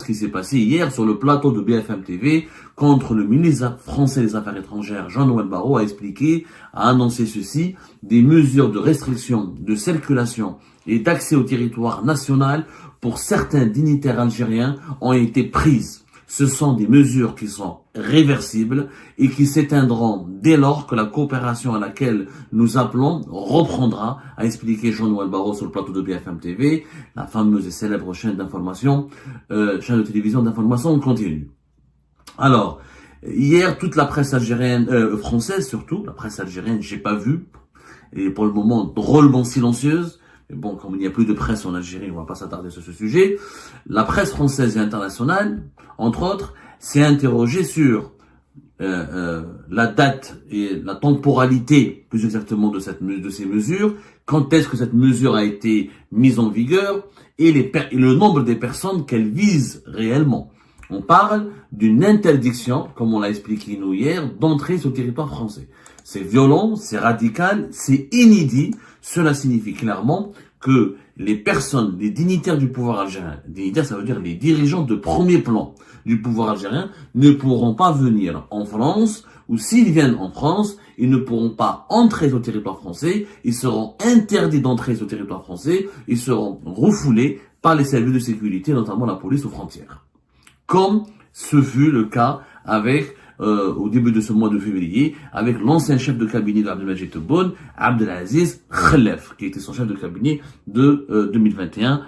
qui s'est passé hier sur le plateau de BFM TV quand le ministre français des Affaires étrangères, Jean-Noël Barrot, a annoncé ceci: des mesures de restriction de circulation et d'accès au territoire national pour certains dignitaires algériens ont été prises. Ce sont des mesures qui sont réversibles et qui s'éteindront dès lors que la coopération à laquelle nous appelons reprendra, a expliqué Jean-Noël Barrot sur le plateau de BFM TV, la fameuse et célèbre chaîne d'information, chaîne de télévision d'information continue. Alors, hier, toute la presse algérienne, française surtout, la presse algérienne, j'ai pas vu, et pour le moment drôlement silencieuse. Mais bon, comme il n'y a plus de presse en Algérie, on va pas s'attarder sur ce sujet. La presse française et internationale, entre autres, s'est interrogée sur la date et la temporalité, plus exactement, de ces mesures, quand est-ce que cette mesure a été mise en vigueur et le nombre des personnes qu'elle vise réellement. On parle d'une interdiction, comme on l'a expliqué nous hier, d'entrer sur le territoire français. C'est violent, c'est radical, c'est inédit. Cela signifie clairement que les personnes, les dignitaires du pouvoir algérien, dignitaires ça veut dire les dirigeants de premier plan du pouvoir algérien, ne pourront pas venir en France, ou s'ils viennent en France, ils ne pourront pas entrer sur le territoire français, ils seront interdits d'entrer sur le territoire français, ils seront refoulés par les services de sécurité, notamment la police aux frontières. Comme ce fut le cas avec, au début de ce mois de février, avec l'ancien chef de cabinet d'Abdelmajid Tebboune, Abdelaziz Khelef, qui était son chef de cabinet de 2021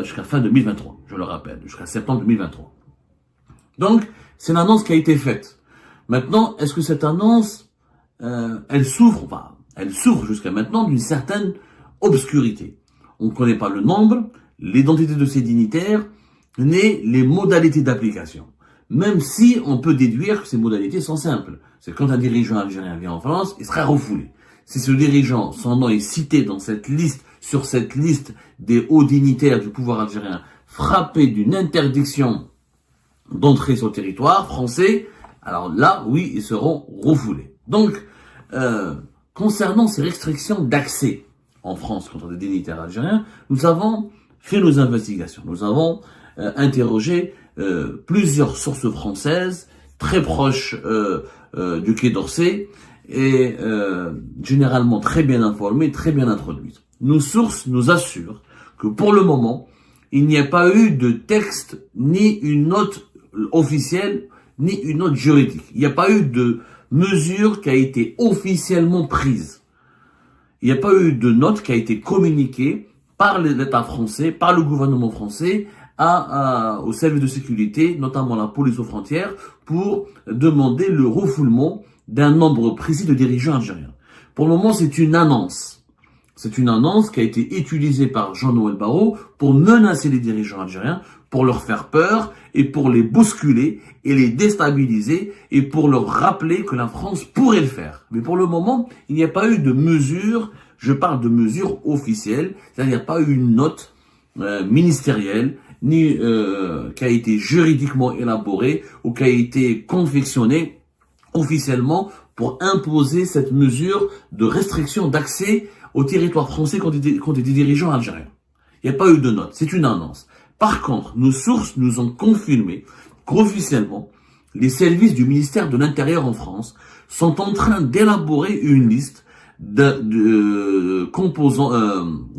jusqu'à fin 2023, je le rappelle, jusqu'à septembre 2023. Donc, c'est une annonce qui a été faite. Maintenant, est-ce que cette annonce, elle souffre jusqu'à maintenant d'une certaine obscurité. On ne connaît pas le nombre, l'identité de ces dignitaires, ni les modalités d'application. Même si on peut déduire que ces modalités sont simples. C'est quand un dirigeant algérien vient en France, il sera refoulé. Si ce dirigeant, son nom est cité dans cette liste, sur cette liste des hauts dignitaires du pouvoir algérien, frappés d'une interdiction d'entrer sur le territoire français, alors là, oui, ils seront refoulés. Donc, concernant ces restrictions d'accès en France contre des dignitaires algériens, nous avons fait nos investigations. Nous avons interrogé plusieurs sources françaises très proches du Quai d'Orsay et généralement très bien informées, très bien introduites. Nos sources nous assurent que pour le moment, il n'y a pas eu de texte ni une note officielle ni une note juridique. Il n'y a pas eu de mesure qui a été officiellement prise. Il n'y a pas eu de note qui a été communiquée par l'État français, par le gouvernement français, au service de sécurité, notamment la police aux frontières, pour demander le refoulement d'un nombre précis de dirigeants algériens. Pour le moment, c'est une annonce. C'est une annonce qui a été utilisée par Jean-Noël Barrot pour menacer les dirigeants algériens, pour leur faire peur et pour les bousculer et les déstabiliser et pour leur rappeler que la France pourrait le faire. Mais pour le moment, il n'y a pas eu de mesure, je parle de mesures officielles, c'est-à-dire il n'y a pas eu une note ministérielle, ni qui a été juridiquement élaborée ou qui a été confectionnée officiellement pour imposer cette mesure de restriction d'accès au territoire français contre des dirigeants algériens. Il n'y a pas eu de note, c'est une annonce. Par contre, nos sources nous ont confirmé qu'officiellement, les services du ministère de l'Intérieur en France sont en train d'élaborer une liste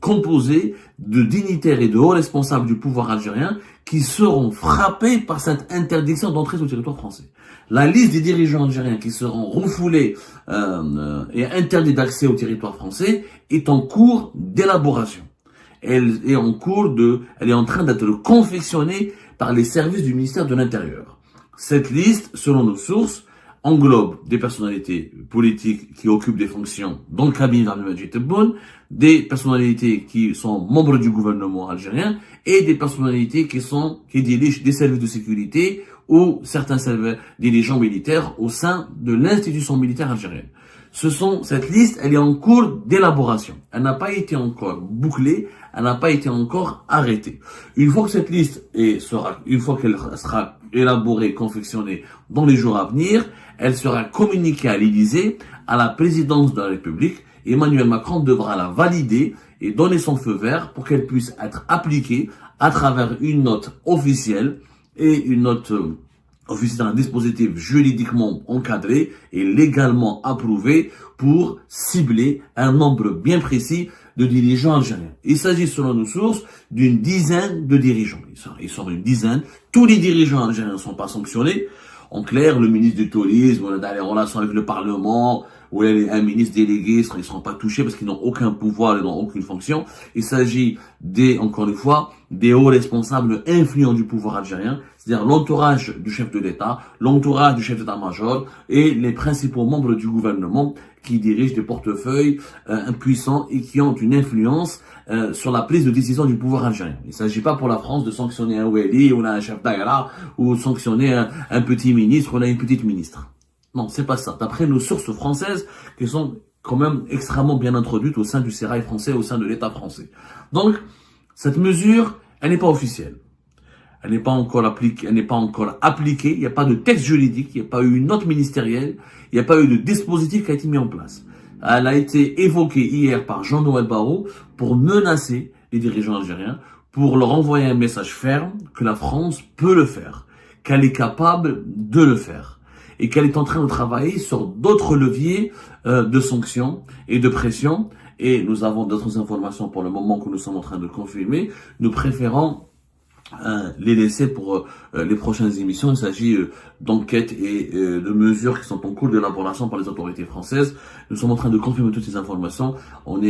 composée de dignitaires et de hauts responsables du pouvoir algérien qui seront frappés par cette interdiction d'entrée sur le territoire français. La liste des dirigeants algériens qui seront refoulés et interdits d'accès au territoire français est en cours d'élaboration. Elle est en train d'être confectionnée par les services du ministère de l'Intérieur. Cette liste, selon nos sources, englobe des personnalités politiques qui occupent des fonctions dans le cabinet d'Abdelmajid Tebboune, des personnalités qui sont membres du gouvernement algérien et des personnalités qui dirigent des services de sécurité ou certains dirigeants militaires au sein de l'institution militaire algérienne. Cette liste, elle est en cours d'élaboration. Elle n'a pas été encore bouclée, elle n'a pas été encore arrêtée. Une fois que cette liste une fois qu'elle sera élaborée, confectionnée dans les jours à venir, elle sera communiquée à l'Élysée, à la présidence de la République. Emmanuel Macron devra la valider et donner son feu vert pour qu'elle puisse être appliquée à travers une note officielle et une note officielle d'un dispositif juridiquement encadré et légalement approuvé pour cibler un nombre bien précis de dirigeants algériens. Il s'agit, selon nos sources, d'une dizaine de dirigeants. Ils sont une dizaine. Tous les dirigeants algériens ne sont pas sanctionnés. En clair, le ministre du tourisme, dans les relations avec le Parlement, ou un ministre délégué, ils ne seront pas touchés parce qu'ils n'ont aucun pouvoir et n'ont aucune fonction. Il s'agit encore une fois, des hauts responsables influents du pouvoir algérien, c'est-à-dire l'entourage du chef de l'État, l'entourage du chef d'état-major et les principaux membres du gouvernement qui dirigent des portefeuilles puissants et qui ont une influence sur la prise de décision du pouvoir algérien. Il ne s'agit pas pour la France de sanctionner un Wali ou un chef d'Aïra ou sanctionner un petit ministre ou une petite ministre. Non, c'est pas ça. D'après nos sources françaises, qui sont quand même extrêmement bien introduites au sein du sérail français, au sein de l'État français. Donc, cette mesure, elle n'est pas officielle. Elle n'est pas encore appliquée, il n'y a pas de texte juridique, il n'y a pas eu une note ministérielle, il n'y a pas eu de dispositif qui a été mis en place. Elle a été évoquée hier par Jean-Noël Barrot pour menacer les dirigeants algériens, pour leur envoyer un message ferme que la France peut le faire, qu'elle est capable de le faire, et qu'elle est en train de travailler sur d'autres leviers de sanctions et de pression. Et nous avons d'autres informations pour le moment que nous sommes en train de confirmer. Nous préférons les laisser pour les prochaines émissions. Il s'agit d'enquêtes et de mesures qui sont en cours d'élaboration par les autorités françaises. Nous sommes en train de confirmer toutes ces informations. On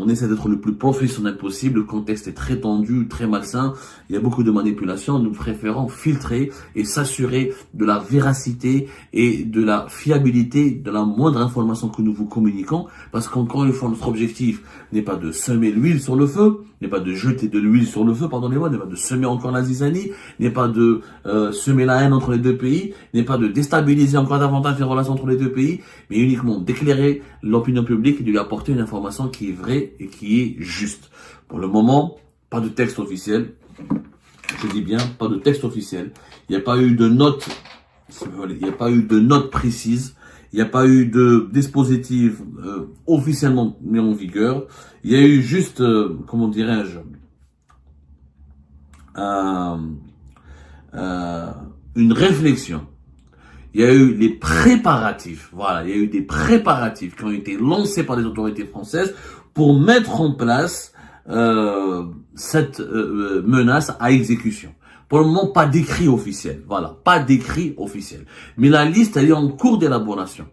essaie d'être le plus professionnel possible. Le contexte est très tendu, très malsain. Il y a beaucoup de manipulations. Nous préférons filtrer et s'assurer de la véracité et de la fiabilité de la moindre information que nous vous communiquons. Parce qu'encore une fois, notre objectif n'est pas de semer l'huile sur le feu, n'est pas de jeter de l'huile sur le feu, pardonnez-moi, n'est pas de semer encore la zizanie, n'est pas de semer la haine entre les deux pays, n'est pas de déstabiliser encore davantage les relations entre les deux pays, mais uniquement d'éclairer l'opinion publique et de lui apporter une information qui est vraie et qui est juste. Pour le moment, pas de texte officiel. Je dis bien, pas de texte officiel. Il n'y a pas eu de note, il n'y a pas eu de note précise. Il n'y a pas eu de dispositif officiellement mis en vigueur. Il y a eu juste, comment dirais-je, une réflexion. Il y a eu les préparatifs. Voilà, il y a eu des préparatifs qui ont été lancés par les autorités françaises pour mettre en place cette menace à exécution. Pour le moment, pas d'écrit officiel. Voilà, pas d'écrit officiel. Mais la liste, elle est en cours d'élaboration.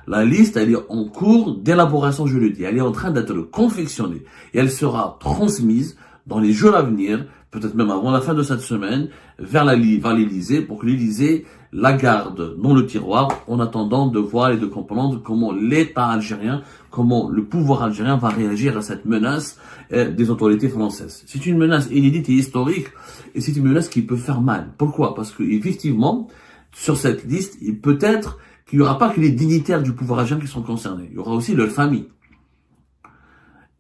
La liste, elle est en cours d'élaboration, je le dis. Elle est en train d'être confectionnée. Et elle sera transmise dans les jours à venir, peut-être même avant la fin de cette semaine, vers l'Élysée, pour que l'Élysée la garde dans le tiroir, en attendant de voir et de comprendre comment l'État algérien, comment le pouvoir algérien va réagir à cette menace des autorités françaises. C'est une menace inédite et historique, et c'est une menace qui peut faire mal. Pourquoi? Parce que effectivement, sur cette liste, il peut être qu'il n'y aura pas que les dignitaires du pouvoir algérien qui seront concernés. Il y aura aussi leur famille.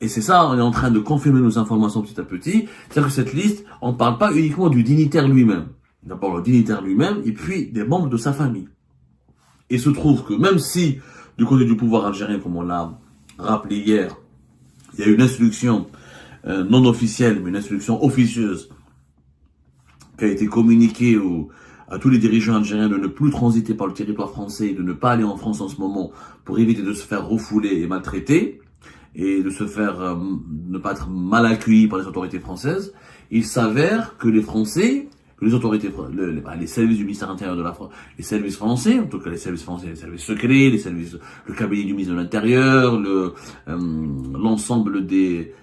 Et c'est ça, on est en train de confirmer nos informations petit à petit. C'est-à-dire que cette liste, on ne parle pas uniquement du dignitaire lui-même. D'abord le dignitaire lui-même, et puis des membres de sa famille. Et il se trouve que même si, du côté du pouvoir algérien, comme on l'a rappelé hier, il y a une instruction non officielle, mais une instruction officieuse, qui a été communiquée à tous les dirigeants algériens de ne plus transiter par le territoire français et de ne pas aller en France en ce moment pour éviter de se faire refouler et maltraiter et de se faire ne pas être mal accueillis par les autorités françaises. Il s'avère que les Français, que les autorités, les services du ministère intérieur de la France, les services français, en tout cas les services français, les services secrets, les services, le cabinet du ministre de l'Intérieur, l'ensemble des,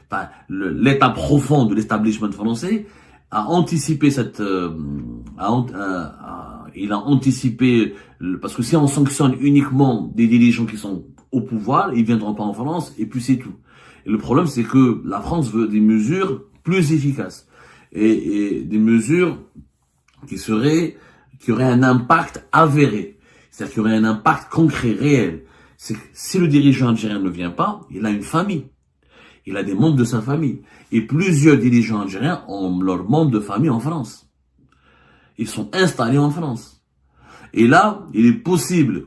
l'état profond de l'establishment français, a anticipé il a anticipé, parce que si on sanctionne uniquement des dirigeants qui sont au pouvoir, ils viendront pas en France, et puis c'est tout. Et le problème, c'est que la France veut des mesures plus efficaces, et des mesures qui auraient un impact avéré. C'est-à-dire qu'il y aurait un impact concret, réel. C'est que si le dirigeant algérien ne vient pas, il a une famille. Il a des membres de sa famille. Et plusieurs dirigeants algériens ont leurs membres de famille en France. Ils sont installés en France. Et là, il est possible,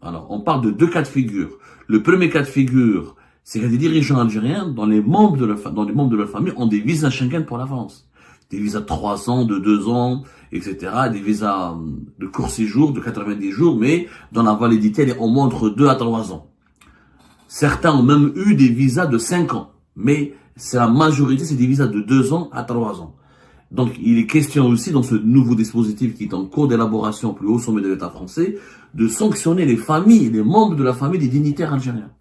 alors on parle de deux cas de figure. Le premier cas de figure, c'est que des dirigeants algériens, dans les membres de leur famille, ont des visas Schengen pour la France. Des visas de 3 ans, de 2 ans, etc. Des visas de court séjour, de 90 jours, mais dont la validité elle est au moins entre 2 à 3 ans. Certains ont même eu des visas de 5 ans, mais c'est la majorité, c'est des visas de 2 ans à 3 ans. Donc, il est question aussi, dans ce nouveau dispositif qui est en cours d'élaboration au plus haut sommet de l'État français, de sanctionner les familles, les membres de la famille des dignitaires algériens,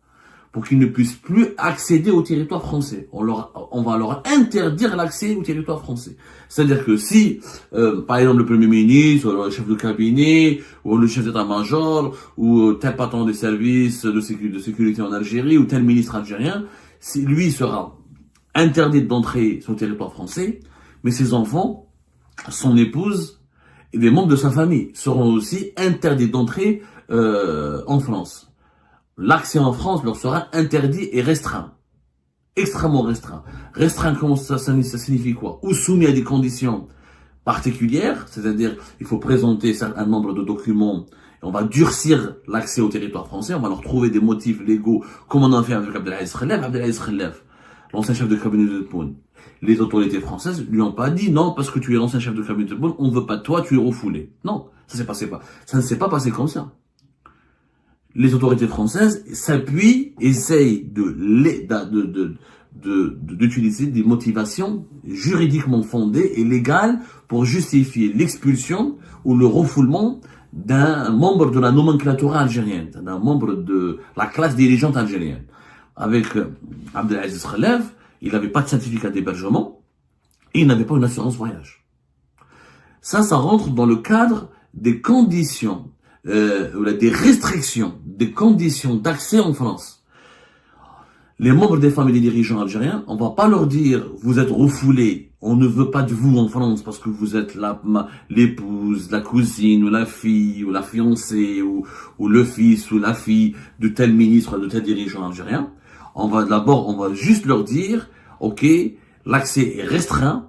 pour qu'ils ne puissent plus accéder au territoire français. On va leur interdire l'accès au territoire français. C'est-à-dire que si, par exemple, le Premier ministre, ou le chef de cabinet, ou le chef d'état-major, ou tel patron des services de sécurité en Algérie, ou tel ministre algérien, si lui sera interdit d'entrer sur le territoire français, mais ses enfants, son épouse et des membres de sa famille seront aussi interdits d'entrer en France. L'accès en France leur sera interdit et restreint. Extrêmement restreint. Restreint, comment ça signifie quoi? Ou soumis à des conditions particulières, c'est-à-dire il faut présenter un nombre de documents et on va durcir l'accès au territoire français, on va leur trouver des motifs légaux, comme on en fait avec Abdelaziz Khelef, l'ancien chef de cabinet de Tebboune. Les autorités françaises lui ont pas dit non, parce que tu es l'ancien chef de cabinet de Tebboune, on veut pas de toi, tu es refoulé. Non, ça ne s'est pas passé comme ça. Les autorités françaises s'appuient, essayent d'utiliser des motivations juridiquement fondées et légales pour justifier l'expulsion ou le refoulement d'un membre de la nomenclature algérienne, d'un membre de la classe dirigeante algérienne. Avec Abdelaziz Khelef, il n'avait pas de certificat d'hébergement et il n'avait pas une assurance voyage. Ça rentre dans le cadre des conditions, des restrictions, des conditions d'accès en France. Les membres des familles des dirigeants algériens, on va pas leur dire vous êtes refoulés, on ne veut pas de vous en France parce que vous êtes l'épouse, la cousine ou la fille ou la fiancée ou le fils ou la fille de tel ministre, de tel dirigeant algérien. On va juste leur dire, ok, l'accès est restreint,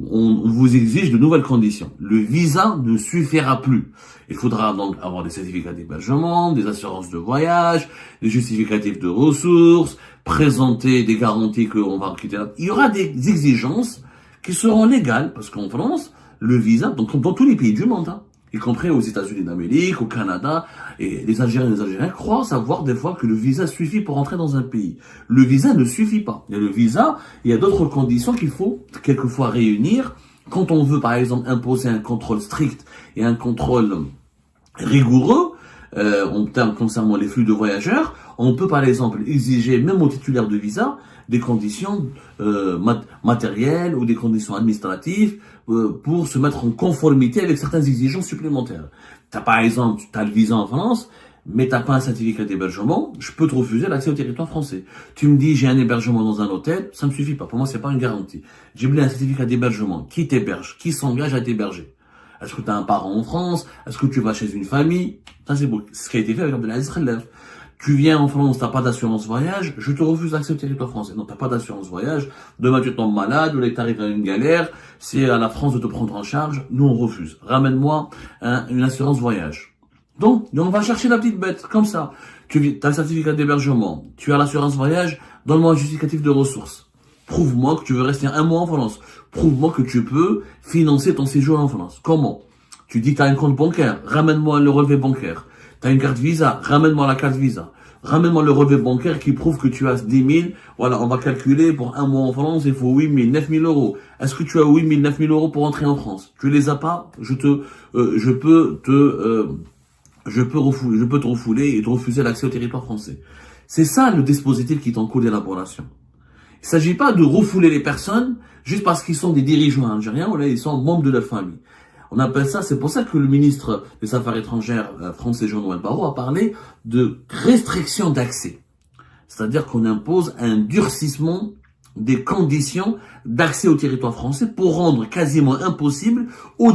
on vous exige de nouvelles conditions. Le visa ne suffira plus. Il faudra donc avoir des certificats d'hébergement, des assurances de voyage, des justificatifs de ressources, présenter des garanties qu'on va quitter là. Il y aura des exigences qui seront légales, parce qu'en France, le visa, donc dans tous les pays du monde, y compris aux États-Unis d'Amérique, au Canada, et les Algériens croient savoir des fois que le visa suffit pour entrer dans un pays. Le visa ne suffit pas. Il y a le visa, il y a d'autres conditions qu'il faut quelquefois réunir. Quand on veut, par exemple, imposer un contrôle strict et un contrôle rigoureux, en termes concernant les flux de voyageurs, on peut, par exemple, exiger, même aux titulaires de visa, des conditions matérielles ou des conditions administratives pour se mettre en conformité avec certaines exigences supplémentaires. Par exemple, tu as le visa en France, mais t'as pas un certificat d'hébergement, je peux te refuser l'accès au territoire français. Tu me dis j'ai un hébergement dans un hôtel, ça ne suffit pas. Pour moi, c'est pas une garantie. J'ai voulu un certificat d'hébergement. Qui t'héberge? Qui s'engage à t'héberger? Est-ce que tu as un parent en France? Est-ce que tu vas chez une famille? Ça, c'est ce qui a été fait avec Abdelaziz Khelef. Tu viens en France, t'as pas d'assurance voyage, je te refuse l'accès au territoire français. Non, t'as pas d'assurance voyage, demain tu tombes malade, ou là t'arrives à une galère, c'est à la France de te prendre en charge, nous on refuse. Ramène-moi une assurance voyage. Donc, on va chercher la petite bête, comme ça. Tu as le certificat d'hébergement, tu as l'assurance voyage, donne-moi un justificatif de ressources. Prouve-moi que tu veux rester 1 mois en France. Prouve-moi que tu peux financer ton séjour en France. Comment? Tu dis que tu as un compte bancaire, ramène-moi le relevé bancaire. Tu as une carte Visa, ramène-moi la carte Visa. Ramène-moi le relevé bancaire qui prouve que tu as 10 000. Voilà, on va calculer pour 1 mois en France, il faut 8 000, 9 000 euros. Est-ce que tu as 8 000, 9 000 euros pour entrer en France? Tu les as pas? Je peux te refouler et te refuser l'accès au territoire français. C'est ça le dispositif qui est en cours d'élaboration. Il ne s'agit pas de refouler les personnes juste parce qu'ils sont des dirigeants algériens ou là ils sont membres de leur famille. On appelle ça, c'est pour ça que le ministre des Affaires étrangères français Jean-Noël Barrot a parlé de restriction d'accès. C'est-à-dire qu'on impose un durcissement des conditions d'accès au territoire français pour rendre quasiment impossible aux